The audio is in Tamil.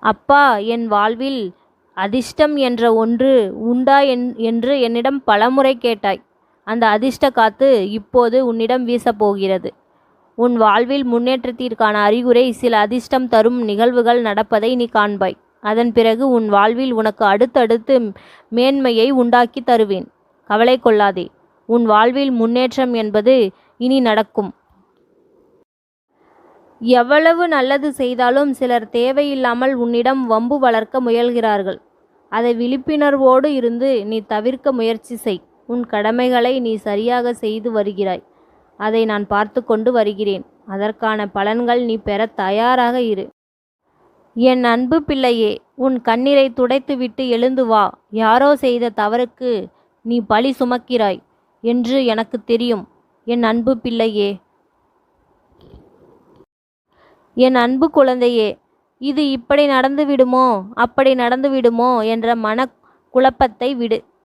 அப்பா, என் வாழ்வில் அதிர்ஷ்டம் என்ற ஒன்று உண்டா என்று என்னிடம் பலமுறை கேட்டாய். அந்த அதிர்ஷ்ட காத்து இப்போது உன்னிடம் வீசப்போகிறது. உன் வாழ்வில் முன்னேற்றத்திற்கான அறிகுறி சில அதிர்ஷ்டம் தரும் நிகழ்வுகள் நடப்பதை நீ காண்பாய். அதன் பிறகு உன் வாழ்வில் உனக்கு அடுத்தடுத்து மேன்மையை உண்டாக்கி தருவேன். கவலை கொள்ளாதே. உன் வாழ்வில் முன்னேற்றம் என்பது இனி நடக்கும். எவ்வளவு நல்லது செய்தாலும் சிலர் தேவையில்லாமல் உன்னிடம் வம்பு வளர்க்க முயல்கிறார்கள். அதை விழிப்புணர்வோடு இருந்து நீ தவிர்க்க முயற்சி செய். உன் கடமைகளை நீ சரியாக செய்து வருகிறாய். அதை நான் பார்த்து கொண்டு வருகிறேன். அதற்கான பலன்கள் நீ பெற தயாராக இரு. என் அன்பு பிள்ளையே, உன் கண்ணீரை துடைத்துவிட்டு எழுந்து வா. யாரோ செய்த தவறுக்கு நீ பழி சுமக்கிறாய் என்று எனக்கு தெரியும். என் அன்பு பிள்ளையே, என் அன்பு குழந்தையே, இது இப்படி நடந்து விடுமோ அப்படி நடந்து விடுமோ என்ற மன குழப்பத்தை விடு.